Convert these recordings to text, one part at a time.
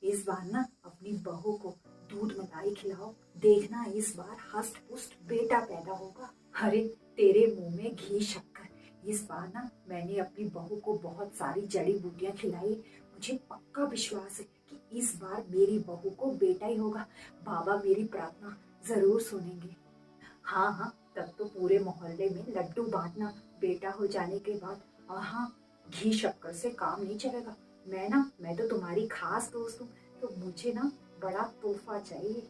इस बार ना अपनी बहू को दूध मलाई खिलाओ, देखना इस बार हष्ट पुष्ट बेटा पैदा होगा। अरे तेरे मुंह में घी शक्कर। इस बार ना मैंने अपनी बहू को बहुत सारी जड़ी बूटियां खिलाई। मुझे पक्का विश्वास है कि इस बार मेरी बहू को बेटा ही होगा। बाबा मेरी प्रार्थना जरूर सुनेंगे। हाँ हाँ, तब तो पूरे मोहल्ले में लड्डू बांटना बेटा हो जाने के बाद। हाँ, घी शक्कर से काम नहीं चलेगा। मैं तो तुम्हारी खास दोस्त हूँ, तो मुझे ना बड़ा तोहफा चाहिए।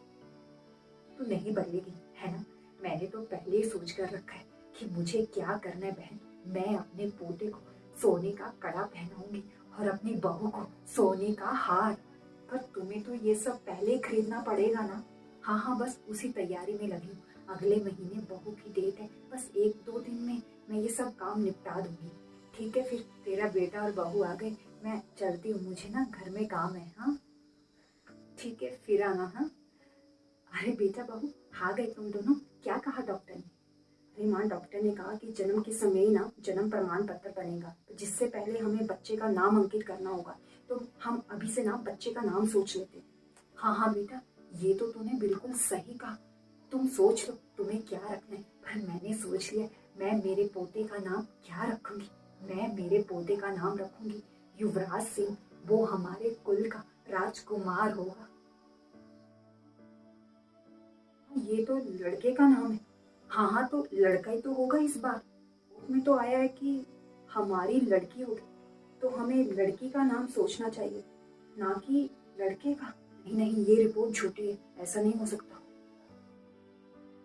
तू नहीं बदलेगी है ना? मैंने तो पहले ही सोच कर रखा है कि मुझे क्या करना है बहन। मैं अपने पोते को सोने का कड़ा पहनाऊंगी और अपनी बहू को सोने का हार। पर तुम्हें तो ये सब पहले ही खरीदना पड़ेगा ना। हाँ हाँ, बस उसी तैयारी में लगी हूँ। अगले महीने बहू की डेट है, बस 1-2 दिन में मैं ये सब काम निपटा दूंगी। ठीक है, फिर तेरा बेटा और बहू आ गए, मैं चलती हूँ, मुझे ना घर में काम है। हाँ ठीक है, फिर आना। हाँ। अरे बेटा बहू, आ गए तुम दोनों। क्या कहा डॉक्टर ने? अरे माँ, डॉक्टर ने कहा कि जन्म के समय ही ना जन्म प्रमाण पत्र बनेगा, तो जिससे पहले हमें बच्चे का नाम अंकित करना होगा। तो हम अभी से ना बच्चे का नाम सोच लेते हैं। हाँ हाँ बेटा, ये तो तूने बिल्कुल सही कहा। तुम सोच लो तुम्हें क्या रखना है, पर मैंने सोच लिया। मैं मेरे पोते का नाम क्या रखूंगी? मैं मेरे पोते का नाम रखूंगी युवराज सिंह। वो हमारे कुल का राजकुमार होगा। ये तो लड़के का नाम है। हाँ हाँ, तो लड़का ही तो होगा इस बार। उसमें तो आया है कि हमारी लड़की होगी, तो हमें लड़की का नाम सोचना चाहिए, ना कि लड़के का। नहीं नहीं, ये रिपोर्ट झूठी है, ऐसा नहीं हो सकता।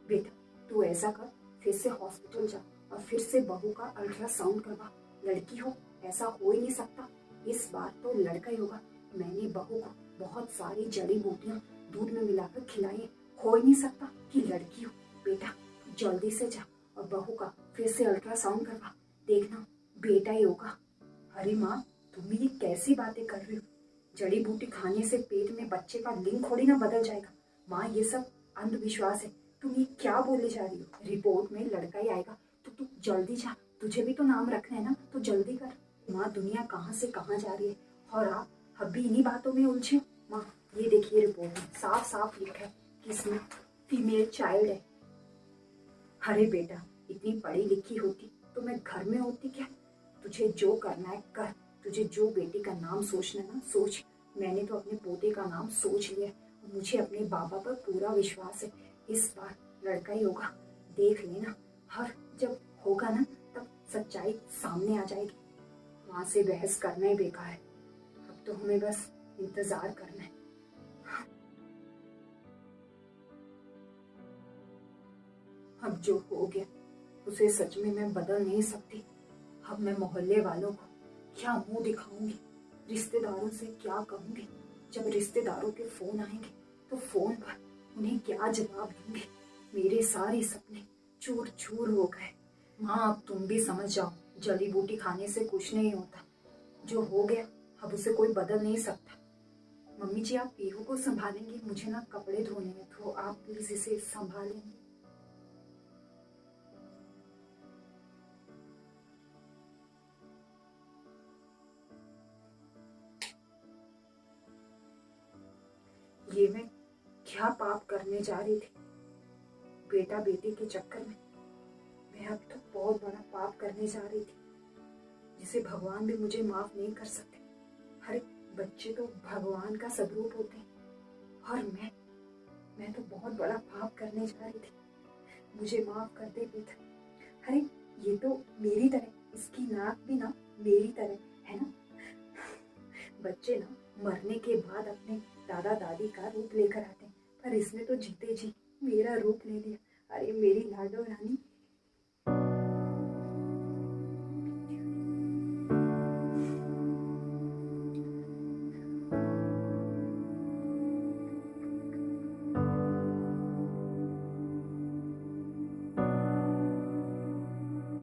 बेटा तू ऐसा कर, फिर से हॉस्पिटल जा और फिर से बहू का अल्ट्रासाउंड करवा। लड़की हो ऐसा हो ही नहीं सकता, इस बार तो लड़का ही होगा। मैंने बहू को बहुत सारी जड़ी बूटियां दूध में मिलाकर खिलाई, हो ही नहीं सकता कि लड़की हो। बेटा जल्दी से जा और बहू का फिर से अल्ट्रासाउंड करवा, देखना बेटा ही होगा। अरे माँ, तुम ये कैसी बातें कर रही हो? जड़ी बूटी खाने से पेट में बच्चे का लिंग थोड़ी ना बदल जाएगा। माँ, ये सब अंधविश्वास है। तुम ये क्या बोले जा रही हो? रिपोर्ट में लड़का ही आएगा, तो तू जल्दी जा, तुझे भी तो नाम रखना है ना, तो जल्दी कर। माँ, दुनिया कहाँ से कहाँ जा रही है और आप अभी इन्हीं बातों में उलझे हो। माँ, ये देखिए रिपोर्ट में साफ साफ लिखा है कि इसमें फीमेल चाइल्ड है। अरे बेटा, इतनी पढ़ी लिखी होती तो मैं घर में होती क्या? तुझे जो करना है कर, तुझे जो बेटी का नाम सोचना है ना सोच। मैंने तो अपने पोते का नाम सोच लिया है। मुझे अपने बाबा पर पूरा विश्वास है, इस बार लड़का ही होगा। देख लेना, हर जब होगा ना तब सच्चाई सामने आ जाएगी। वहां से बहस करना ही बेकार है। अब तो हमें बस इंतजार करना है। अब जो हो गया उसे सच में मैं बदल नहीं सकती। अब मैं मोहल्ले वालों को क्या मुंह दिखाऊंगी, रिश्तेदारों से क्या कहूंगी? जब रिश्तेदारों के फोन आएंगे तो फोन पर उन्हें क्या जवाब दूंगी? मेरे सारे सपने चूर चूर हो गए। माँ, अब तुम भी समझ जाओ, जड़ी बूटी खाने से कुछ नहीं होता। जो हो गया अब उसे कोई बदल नहीं सकता। मम्मी जी, आप पीहू को संभालेंगी? मुझे ना कपड़े धोने हैं, तो आप प्लीज इसे संभालेंगे। ये मैं क्या पाप करने जा रही थी? बेटा बेटी के चक्कर में मैं अब तो बहुत बड़ा पाप करने जा रही थी, जिसे भगवान भी मुझे माफ नहीं कर सकते। अरे बच्चे तो भगवान का स्वरूप होते हैं, और मैं तो बहुत बड़ा पाप करने जा रही थी। मुझे माफ कर दे बेटा। अरे ये तो मेरी तरह, इसकी नाक भी ना मेरी तरह है ना। बच्चे ना मरने के बाद अपने दादा दादी का रूप लेकर आते हैं, पर इसने तो जीते जी मेरा रूप ले लिया।